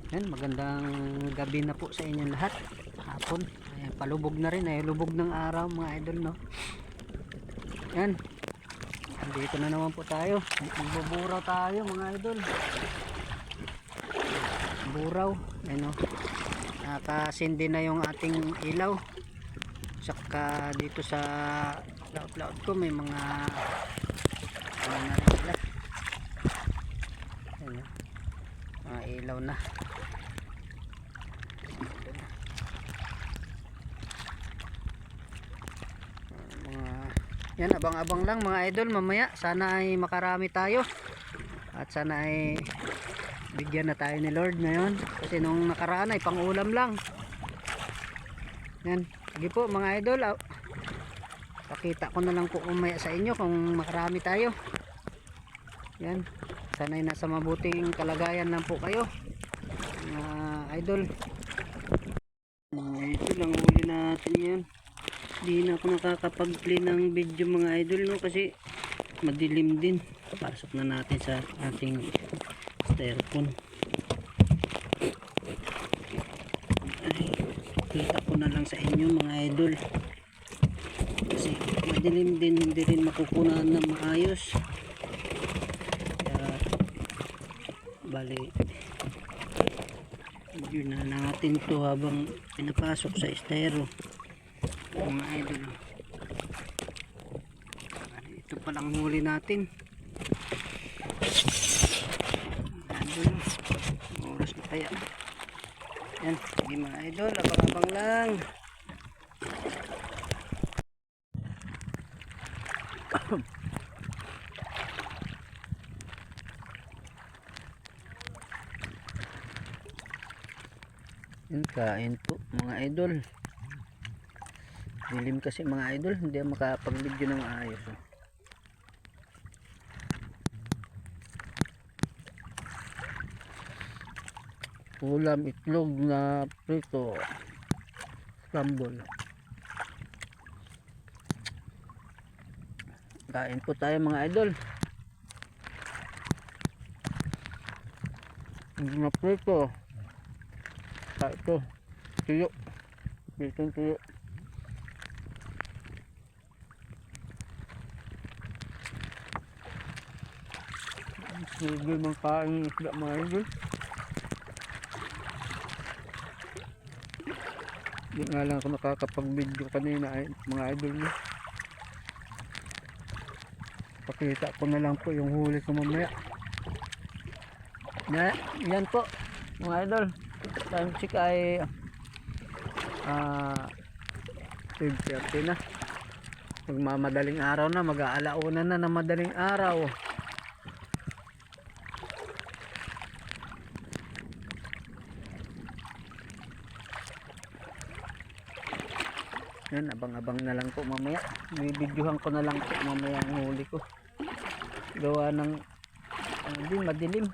Yan, magandang gabi na po sa inyong lahat. Hapon, ayan, palubog na rin, ay lubog ng araw mga idol, no. Yan, dito na naman po tayo, magbuburaw tayo mga idol. Buraw, ayun, no. Nakasindi na yung ating ilaw. Saka dito sa laot-laot ko may mga ano na rin sila. Ayun, no. Mga ilaw na. Yan, abang-abang lang mga idol, mamaya sana ay makarami tayo at sana ay bigyan na tayo ni Lord ngayon, kasi nung nakaraan ay pangulam lang. Yan, sige po mga idol, pakita ko na lang po mamaya sa inyo kung makarami tayo. Yan, sana ay nasa mabuting kalagayan lang po kayo mga idol. Ito lang huli natin yan. Di na ako nakakapag-play ng video mga idol, no, kasi madilim din. Pasok na natin sa ating styrofoam. Ay, kita ko na lang sa inyo mga idol, kasi madilim din, hindi rin makukunan na maayos. Kaya bali video na natin to habang pinapasok sa styro mga idol. Ito palang huli natin idol. Oras na kaya yan. Sige mga idol, abang-abang lang. Yan, kain po mga idol. Dilim kasi mga idol, hindi makapag-video ng ayos. Ulam, itlog na prito, scramble. Kain po tayo mga idol. Na prito. Ito, tuyo. Itong tuyo. Hindi man kain ng isda mga idol. Hindi nga lang ako nakakapag-video kanina mga idol niyo. Pakita ko na lang po yung huli ko mamaya. Yan po mga idol. Time check ay 12:30 na. Magmamadaling araw na, mag-aalauna na ng madaling araw. Yan, abang-abang na lang po mamaya. Bibidyohan ko na lang po mamaya ang huli ko. Gawa ng madilim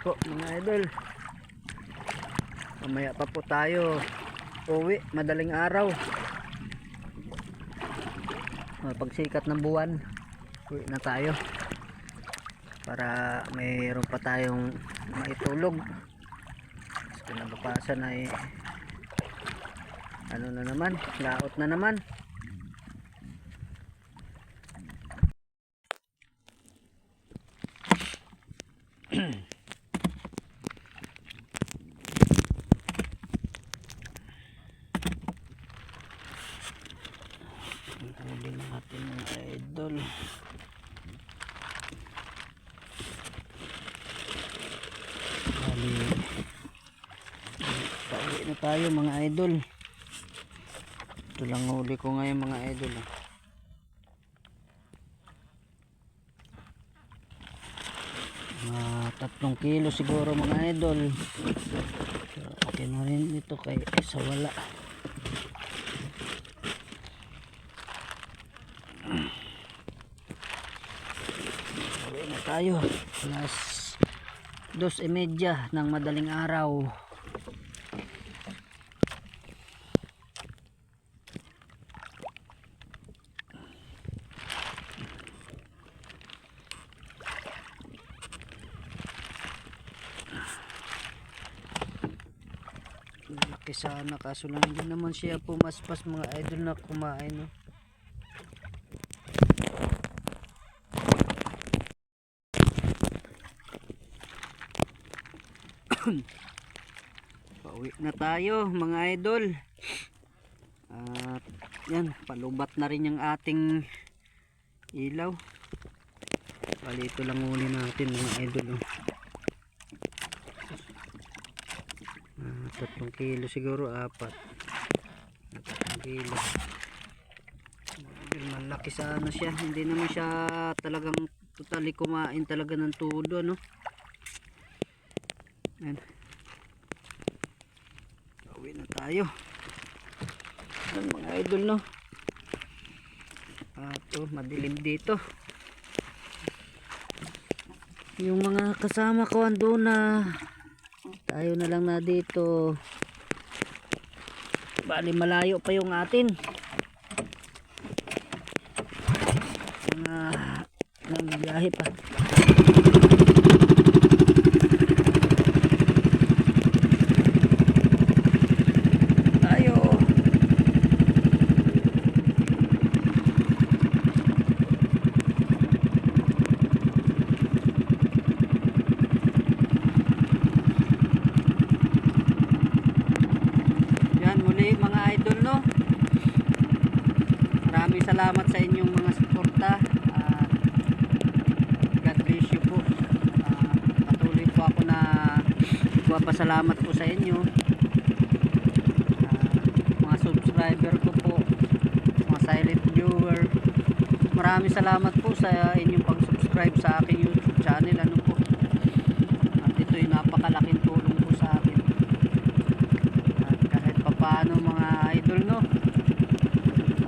po mga idol. Mamaya pa po tayo uwi, madaling araw. Pagsikat ng buwan, uwi na tayo para mayroon pa tayong maitulog. Kinabukasan ay ano na naman, laot na naman. Huli natin mga idol. Bali, pauwi na tayo mga idol. Ito lang huli ko ngayon mga idol. 3 kilo siguro mga idol. Okay na rin ito kay sa wala. Pauwi na tayo. Alas 2:30 ng madaling araw. Malaki sana kaso lang hindi naman siya pumaspas mga idol na kumain, no? Pauwi na tayo mga idol. At yan, palubat na rin yung ating ilaw. Bali ito lang uli natin mga idol, oh. 3 kilo siguro, 4 kilo. Malaki sana siya, hindi naman siya talagang totally kumain talaga ng todo, no? Yan, uwi na tayo. Yan mga idol, no? At madilim dito. Yung mga kasama ko andun na, tayo na lang na dito. Bali malayo pa yung atin. Nagbiyahe pa. Tayo. Yan muli mga idol, no? Maraming salamat sa inyong mga suporta. God bless you po. Patuloy po ako na magpapasalamat po sa inyo. Mga subscriber ko po, mga silent viewer, maraming salamat po sa inyong pag-subscribe sa aking YouTube channel, ano po. At ito'y napakalaking tulong po sa akin. At kahit papaano mga idol, no,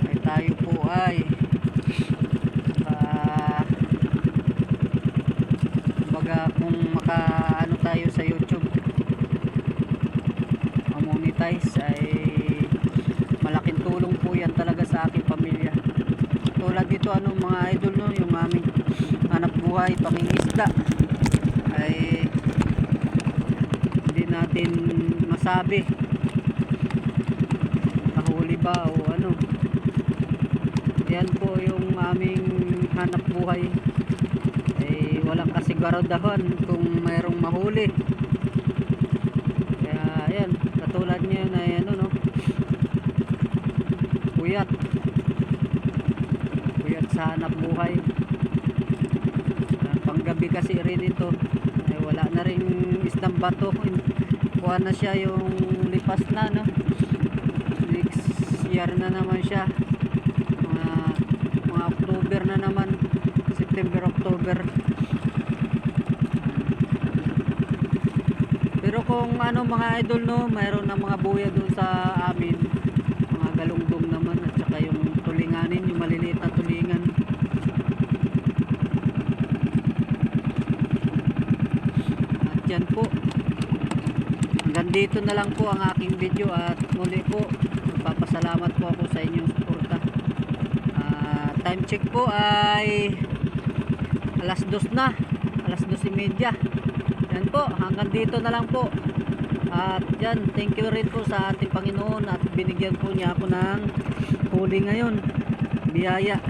kahit tayo po ay kumbaga kung makaano tayo sa YouTube, monetize, ay malaking tulong po yan talaga sa aking pamilya. Tulad dito ano mga idol, no, yung aming hanap buhay, pangingisda, ay hindi natin masabi nahuli ba o ano. Yan po yung aming hanap buhay, ay walang kasiguraduhan kung mayroong mahuli. Kaya ayan, katulad niyan ay ano, no, puyat sa hanap buhay. Panggabi kasi rin ito ay wala na rin isdang bato, kuha na siya yung lipas na, no, next year na naman siya, mga October na naman, September, October. Pero kung ano mga idol, no, mayroon na mga buya doon sa amin, mga galunggong naman, at saka yung tulinganin, yung maliliit na tulingan. At yan po, hanggang dito na lang po ang aking video. At muli po, magpapasalamat po ako sa inyong suporta. Time check po ay alas 2 na, alas 2:30. Yan po, hanggang dito na lang po. At yan, thank you rin po sa ating Panginoon at binigyan po niya ako ng huli ngayon, biyaya.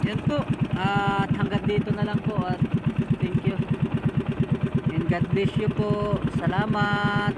Yan po, at hanggang dito na lang po, at thank you and God bless you po. Salamat.